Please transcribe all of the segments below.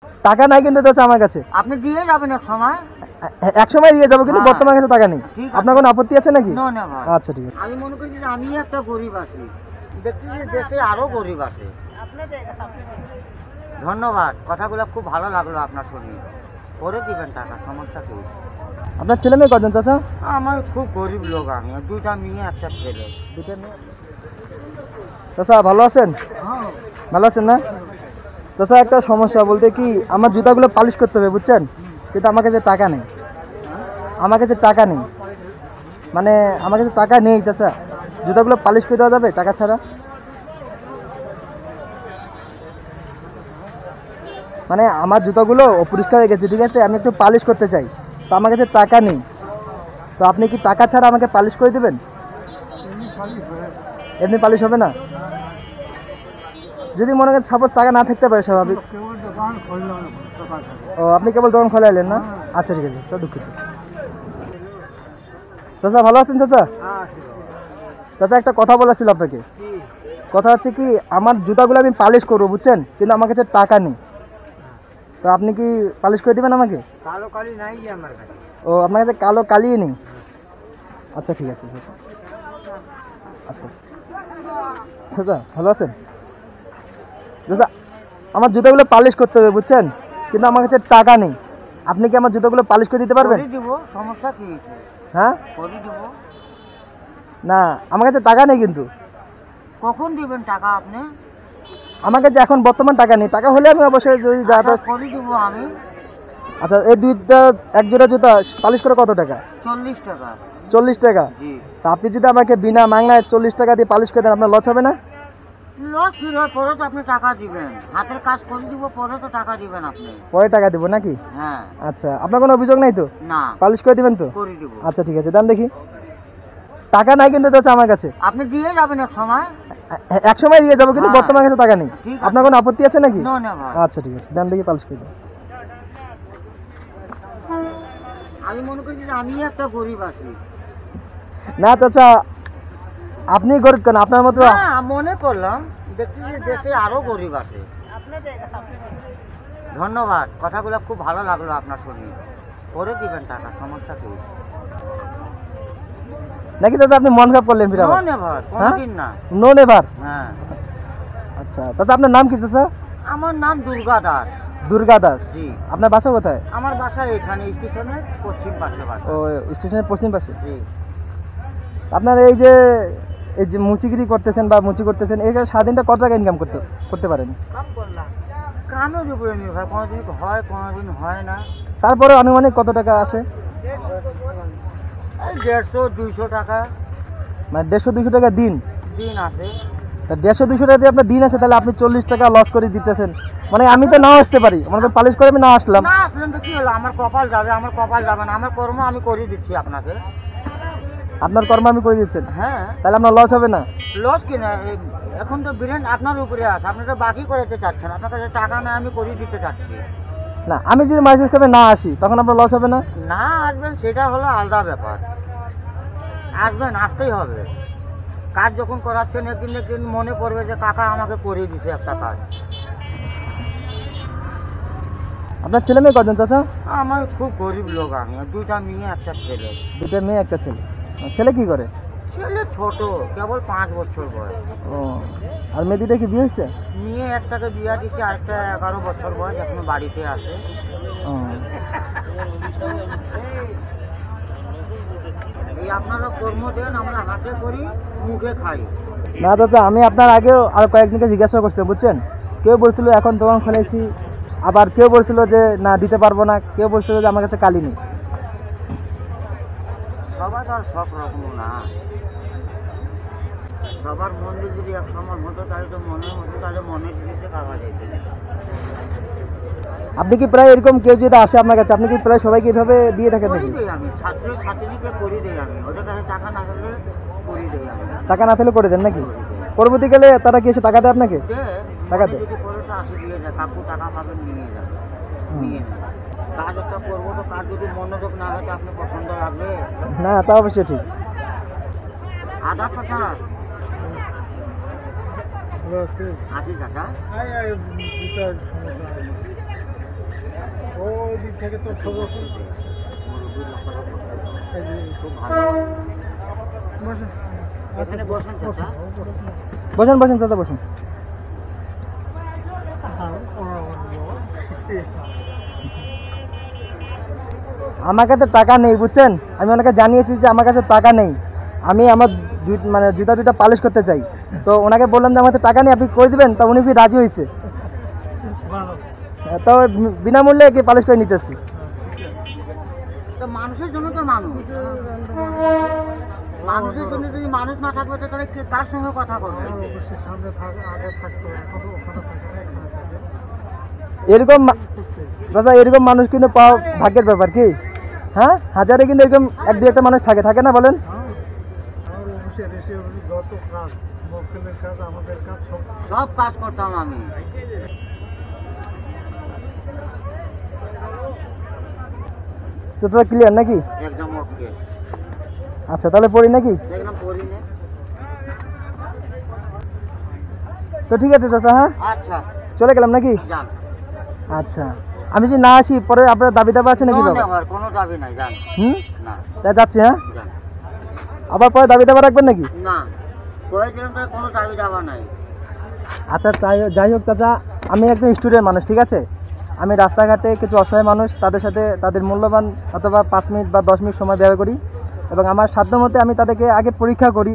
টাকা নাই কিন্তু চাচা আমার কাছে। আপনি দিয়ে যাবেন এক সময়। এক সময় দিয়ে যাবো, কিন্তু বর্তমানে কিন্তু টাকা নেই। আপনার কোনো আপত্তি আছে নাকি? না ভাই। আচ্ছা ঠিক আছে। আমি মনে করি যে আমি একটা গরিব আছি, দেখছি যে দেশে আরো গরিব আছে। ধন্যবাদ, কথাগুলো খুব ভালো লাগলো আপনার শুনে। করে দিবেন টাকা, সমস্যা কি? আপনার ছেলে মেয়ে কজন চাচা? আমার খুব গরিব লোক, আমি দুইটা মেয়ে একটা ছেলে। দুইটা মেয়ে। চাচা ভালো আছেন? ভালো আছেন না চাচা? একটা সমস্যা বলতে কি, আমার জুতাগুলো পালিশ করতে হবে বুঝছেন, কিন্তু আমার কাছে টাকা নেই। আমার কাছে টাকা নেই, মানে আমার কাছে টাকা নেই চাচা। জুতাগুলো পালিশ করে দেওয়া যাবে টাকা ছাড়া? মানে আমার জুতাগুলো অপরিষ্কার হয়ে গেছে, ঠিক আছে, আমি একটু পালিশ করতে চাই, তো আমার কাছে টাকা নেই। তো আপনি কি টাকা ছাড়া আমাকে পালিশ করে দেবেন? এমনি পালিশ হবে না? যদি মনে করেন সাপোজ টাকা না থাকতে পারে স্বাভাবিক। ও, আপনি কেবল দোকান খোলা এলেন না? আচ্ছা ঠিক আছে, তো দুঃখিত। চাচা ভালো আছেন চাচা? চাচা একটা কথা বলা ছিল আপনাকে। কথা হচ্ছে কি, আমার জুতাগুলো আমি পালিশ করবো বুঝছেন, কিন্তু আমার কাছে টাকা নেই। তো আপনি কি পালিশ করে দিবেন আমাকে? কালো কালি নাই আমার কাছে। ও, আপনার কাছে কালো কালি নেই? আচ্ছা ঠিক আছে। আচ্ছা দাদা ভালো আছেন? দাদা আমার জুতোগুলো পালিশ করতে হবে বুঝছেন, কিন্তু আমার কাছে টাকা নেই। আপনি কি আমার জুতোগুলো পালিশ করে দিতে পারবেন? সমস্যা কি? হ্যাঁ না, আমার কাছে টাকা নেই কিন্তু। কখন দিবেন টাকা আপনি? আমার কাছে এখন বর্তমান টাকা নেই, টাকা হলে আমি অবশ্যই যদি যা করে দিব আমি। আচ্ছা, এই দুইটা এক জোড়া জুতা পালিশ করে কত টাকা? 40 টাকা। 40 টাকা? তা আপনি যদি আমাকে বিনা মাংনায় 40 টাকা দিয়ে পালিশ করে দেন, আপনার লস হবে না? লস কি হয়, পরে তো আপনি টাকা দিবেন, হাতের কাজ করে দিব, পরে তো টাকা দিবেন আপনি। পরে টাকা দিব নাকি? হ্যাঁ। আচ্ছা, আপনার কোনো অভিযোগ নাই তো? না। পালিশ করে দিবেন তো? করে দিব। আচ্ছা ঠিক আছে, দেন দেখি। টাকা নাই কিন্তু চাচা আমার কাছে। আপনি দিয়ে যাবেন এক সময়। এক সময় দিয়ে যাবো, কিন্তু বর্তমানে কিন্তু টাকা নেই। আপনার কোনো আপত্তি আছে নাকি? না ভাই। আচ্ছা ঠিক আছে, দেন দেখি পালিশ করে দিন। আমি মনে করি যে আমি একটা গরিব আছি। না চাচা, আপনি গরিব কেন? আপনার মতো মনে করলাম, দেখছি যে দেশে আরো গরিব আছে। ধন্যবাদ, কথাগুলো খুব ভালো লাগলো আপনার শুনে। করে দিবেন টাকা, সমস্যা কি? নাকি দাদা আপনি মন খারাপ করলেন? নো নেভার, কোনদিন না। No never? হ্যাঁ। আচ্ছা দাদা, আপনার নাম কি চাচা? আমার নাম দুর্গা দাস। দুর্গা দাস? জি। আপনার বাসা কোথায়? আমার বাসা এখানে স্টেশনের পশ্চিম পাশে বাসা। ও, স্টেশনের পশ্চিম পাশে? জি। আপনার এই যে মুচিগিরি করতেছেন বা মুচি করতেছেন, এই সারাদিনটা কত টাকা ইনকাম করতে পারেন? কামের উপরে নির্ভর, কোনোদিন হয় কোনোদিন হয় না। তারপরে আনুমানিক কত টাকা আসে? 150-200 টাকা। মানে 150-200 টাকা দিন আসে। 150-200 টাকা দিয়ে আপনার দিন আছে, তাহলে আপনি 40 টাকা লস করে দিতেছেন। মানে আমি তো নাও আসতে পারি, আমার তো পালিশ করে আমি না আসলাম। না আসলেন তো কি হলো, আমার কপাল যাবে, আমার কপাল যাবে না, আমার কর্ম আমি করে দিচ্ছি আপনাকে। আপনার কর্ম আমি করে দিচ্ছেন? হ্যাঁ। তাহলে আপনার লস হবে না? লস কি না, এখন তো ব্র্যান্ড আপনার উপরে আছে, আপনি তো বাকি করতে চাচ্ছেন, আপনার কাছে টাকা না, আমি করে দিতে চাচ্ছি। না, আমি যদি মাছ হিসাবে না আসি, তখন আপনার লস হবে না? না আসবেন সেটা হলো আলাদা ব্যাপার, আসবেন, আসতেই হবে। কাজ যখন করাচ্ছেন, একদিন মনে পড়বে যে কাকা আমাকে করে দিছে একটা কাজ। আপনার ছেলে মেয়ে কজন চাচা? আমার খুব গরিব লোক, আমি দুইটা মেয়ে একটা ছেলে। দুইটা মেয়ে একটা ছেলে? ছেলে কি করে? ছেলে ছোট, কেবল 5 বছর বয়স। ও, আর মেয়ে দুইটা কি বিয়ে হয়েছে? মেয়ে একটাকে বিয়া দিছে, আরেকটা 11 বছর বয়স, এখনো বাড়িতে আছে। এই আপনারা কর্ম দেন, আমরা হাতে করি, মুখে খাই। না দাদা, আমি আপনার আগেও আর কয়েকদিনকে জিজ্ঞাসা করছি বুঝছেন, কেউ বলছিল এখন দোকান খুলেছি, আবার কেউ বলছিল যে না দিতে পারবো না, কেউ বলছিল যে আমার কাছে কালি নেই। সবার আর সব রকম না, সবার মন্দির যদি এক সময় হতো, তাহলে তো মনের মতো, তাহলে মনের জিনিসে কাকা যেত। আপনি কি প্রায় এরকম কেউ যদি আসে আপনার কাছে, আপনি কি প্রায় সবাইকে এভাবে দিয়ে থাকেন? আমি ছাত্র ছাত্রীকে করে দিই, আমি ওদের কাছে টাকা না থাকলে করে দিই। আমি টাকা না থাকলে করে দেন নাকি? পরবর্তী গেলে তারা কি এসে টাকা দেয় আপনাকে? টাকা দেয়? যদি করে তো আসে দিয়ে যায়, কাকু টাকা পাবেন, নিয়ে যাবে, নিয়ে নেন। কাজ একটা করবো তো, কাজ যদি মনোযোগ না হয় তো আপনি পছন্দ লাগবে না, তা অবশ্যই ঠিক। আধা কথা আছি কাকা। থেকে তো খবর খুব ভালো। এখানে বসেন চাচা। বসেন বসেন চাচা বসেন। আমার কাছে টাকা নেই বুঝছেন, আমি ওনাকে জানিয়েছি যে আমার কাছে টাকা নেই, আমি আমার মানে জুতা দুটা পালিশ করতে চাই। তো ওনাকে বললাম যে আমার কাছে টাকা নেই, আপনি করে দিবেন? তা উনি কি রাজি হয়েছে, তো বিনামূল্যে কি পালিশ করে নিতেছি। তো মানুষের জন্য তো মানুষ, মানুষের জন্য যদি মানুষ না থাকবে তো তাহলে কার সঙ্গে কথা করবে? সামনে আগে থাকতো, এখন ওখানে থাকে না, এখানে থাকে। এরকম দাদা এরকম মানুষ কিন্তু পাওয়া ভাগ্যের ব্যাপার কি? হ্যাঁ, হাজারে কিন্তু এরকম এক দু একটা মানুষ থাকে, থাকে না বলেন? আমার অফিসের এসে যত কাজ, মক্কেলের কাজ, আমাদের কাজ সব সব কাজ করতাম আমি। তো তোরা ক্লিয়ার নাকি? একদম ওকে, আচ্ছা তাহলে পড়ি নাকি? একদম পড়ি নে। তো ঠিক আছে চাচা, হ্যাঁ আচ্ছা চলে গেলাম নাকি? যান। আচ্ছা, আমি যদি না আসি পরে আপনার দাবি দাবা আছে নাকি No বাবা? never, কোনো দাবি নাই, যান। না, তাই যাচ্ছি, হ্যাঁ যান। আবার পরে দাবি দাবা রাখবেন নাকি? না, কয়ে দিলাম তাহলে কোনো দাবি দাবা নাই। আচ্ছা যাই হোক চাচা, আমি একজন স্টুডেন্ট মানুষ, ঠিক আছে? আমি রাস্তাঘাটে কিছু অসহায় মানুষ, তাদের সাথে তাদের মূল্যবান অথবা 5 মিনিট বা 10 মিনিট সময় ব্যয় করি, এবং আমার সাধ্যমতে আমি তাদেরকে আগে পরীক্ষা করি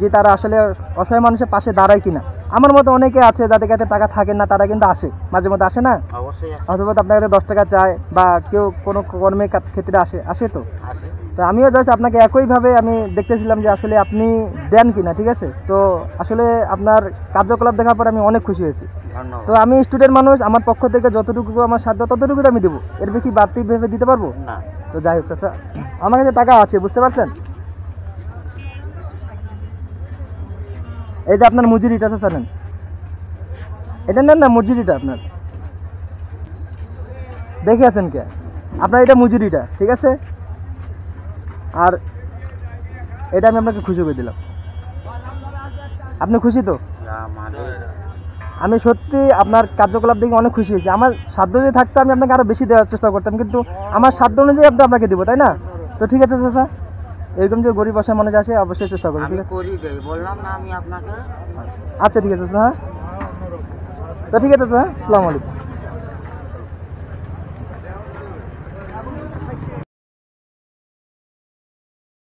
যে তারা আসলে অসহায় মানুষের পাশে দাঁড়ায় কিনা। আমার মতো অনেকে আছে যাদের কাছে টাকা থাকে না, তারা কিন্তু আসে, মাঝে মধ্যে আসে না? অবশ্যই আছে। অথবা আপনার কাছে 10 টাকা চায়, বা কেউ কোনো কর্মের ক্ষেত্রে আসে তো। আছে। তো আমিও জাস্ট আপনাকে একইভাবে আমি দেখতেছিলাম যে আসলে আপনি দেন কিনা, ঠিক আছে? তো আসলে আপনার কার্যকলাপ দেখার পর আমি অনেক খুশি হয়েছি। ধন্যবাদ। তো আমি স্টুডেন্ট মানুষ, আমার পক্ষ থেকে যতটুকু আমার সাধ্য ততটুকু আমি দেবো, এর বেশি বাড়তি ভেবে দিতে পারবো না, তো যাই হোক চাচা, আমার কাছে টাকা আছে, বুঝতে পারছেন? এই যে আপনার মজুরিটা চাচা নেন, এটা নেন না, মজুরিটা আপনার দেখে আছেন কে? আপনার এটা মজুরিটা, ঠিক আছে? আর এটা আমি আপনাকে খুশি করে দিলাম, আপনি খুশি তো? যা মানে আমি সত্যি আপনার কার্যকলাপ দেখে অনেক খুশি হয়েছি। আমার সাধ্য যদি থাকতো আমি আপনাকে আরো বেশি দেওয়ার চেষ্টা করতাম, কিন্তু আমার সাধ্য অনুযায়ী আপনাকে দিব, তাই না? তো ঠিক আছে চাচা, এরকম যে গরিব অসহায় মানুষ আসে অবশ্যই চেষ্টা করবো, আমি ঠিক আছে? করি দেই, বললাম না আমি আপনাকে। আচ্ছা ঠিক আছে চাচা, হ্যাঁ তো ঠিক আছে চাচা, হ্যাঁ আসসালামু আলাইকুম।